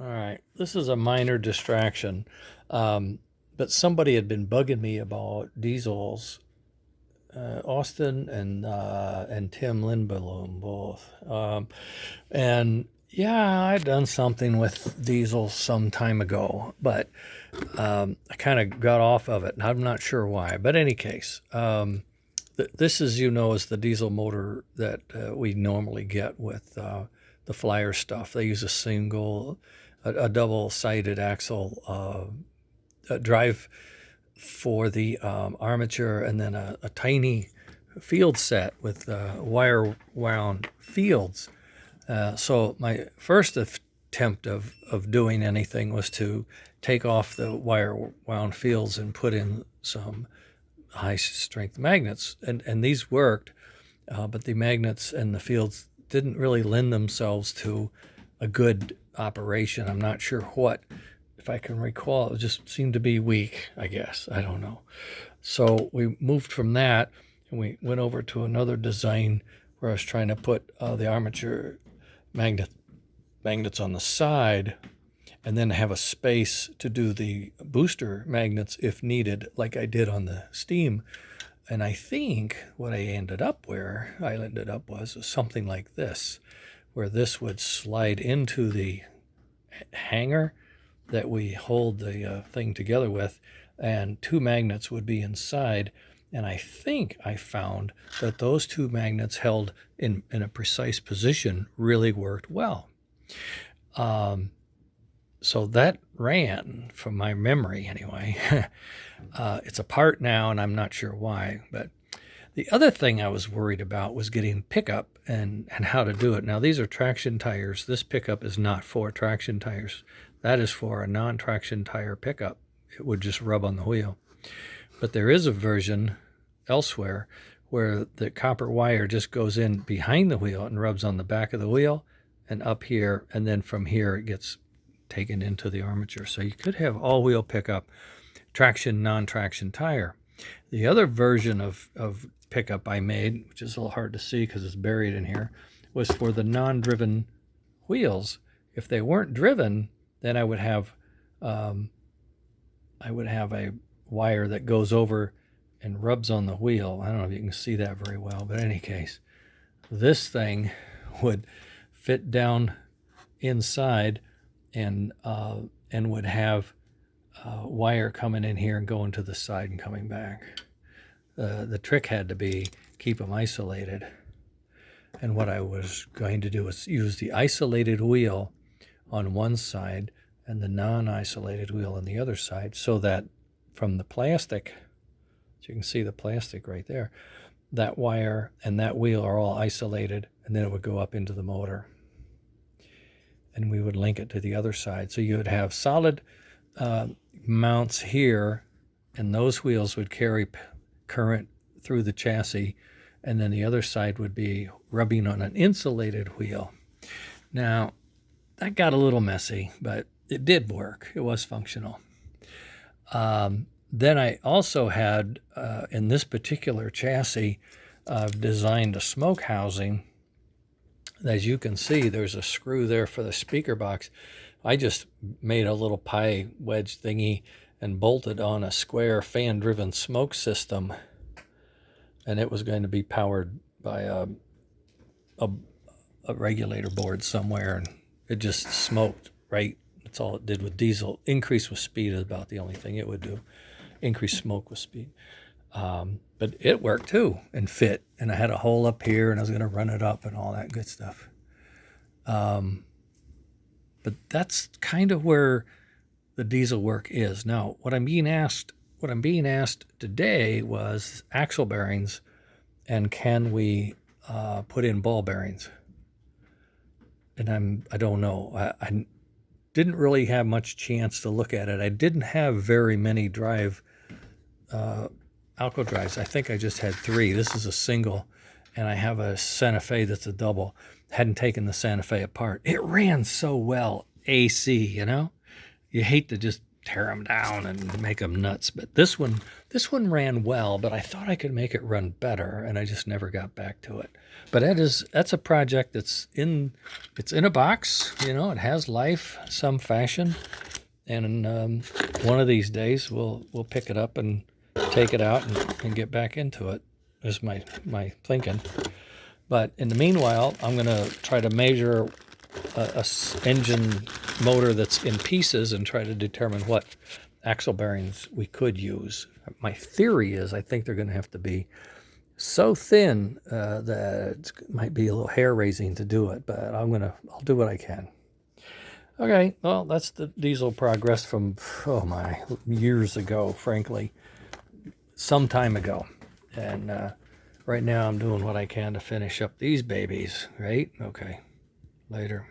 All right, this is a minor distraction, but somebody had been bugging me about diesels. Austin and Tim Lindblom both, and yeah, I'd done something with diesels some time ago, but I kind of got off of it, and I'm not sure why. But in any case, this is, is the diesel motor that we normally get with the Flyer stuff. They use a double-sided axle drive for the armature, and then a tiny field set with wire wound fields. So my first attempt of doing anything was to take off the wire wound fields and put in some high strength magnets, and these worked, but the magnets and the fields didn't really lend themselves to a good operation. I'm not sure what. If I can recall, it just seemed to be weak, I guess. I don't know. So we moved from that, and we went over to another design where I was trying to put the armature magnets on the side, and then have a space to do the booster magnets if needed, like I did on the steam. And I think what I ended up was something like this, where this would slide into the hanger that we hold the thing together with, and two magnets would be inside. And I think I found that those two magnets held in a precise position really worked well. So that ran from my memory anyway. It's apart now, and I'm not sure why. But the other thing I was worried about was getting pickup and how to do it. Now, these are traction tires. This pickup is not for traction tires. That is for a non-traction tire pickup. It would just rub on the wheel. But there is a version elsewhere where the copper wire just goes in behind the wheel and rubs on the back of the wheel and up here, and then from here it gets taken into the armature. So you could have all-wheel pickup, traction, non-traction tire. The other version of pickup I made, which is a little hard to see because it's buried in here, was for the non-driven wheels. If they weren't driven, then I would have a wire that goes over and rubs on the wheel. I don't know if you can see that very well, but in any case, this thing would fit down inside and would have wire coming in here and going to the side and coming back. The trick had to be keep them isolated. And what I was going to do was use the isolated wheel on one side and the non-isolated wheel on the other side, so that from the plastic, so you can see the plastic right there, that wire and that wheel are all isolated, and then it would go up into the motor. And we would link it to the other side. So you would have solid mounts here, and those wheels would carry current through the chassis, and then the other side would be rubbing on an insulated wheel. Now, that got a little messy, but it did work. It was functional. Then I also had, in this particular chassis, designed a smoke housing. As you can see, there's a screw there for the speaker box. I just made a little pie wedge thingy and bolted on a square fan-driven smoke system, and it was going to be powered by a regulator board somewhere, and it just smoked, right? That's all it did with diesel. Increase with speed is about the only thing it would do. Increase smoke with speed. But it worked too and fit. And I had a hole up here, and I was going to run it up and all that good stuff. But that's kind of where the diesel work is. Now, what I'm being asked today was axle bearings, and can we put in ball bearings? And I don't know. I didn't really have much chance to look at it. I didn't have very many Alco drives. I think I just had 3. This is a single, and I have a Santa Fe that's a double. Hadn't taken the Santa Fe apart. It ran so well, AC, You hate to just tear them down and make them nuts. But this one ran well, but I thought I could make it run better, and I just never got back to it. But that's a project it's in a box. You know, it has life some fashion, and one of these days we'll pick it up and take it out and get back into it. Is my thinking. But in the meanwhile, I'm going to try to measure a engine motor that's in pieces and try to determine what axle bearings we could use. My theory is I think they're going to have to be so thin that it might be a little hair-raising to do it, but I'll do what I can. Okay, well, that's the diesel progress from, years ago, frankly, some time ago. And right now I'm doing what I can to finish up these babies, right? Okay, later.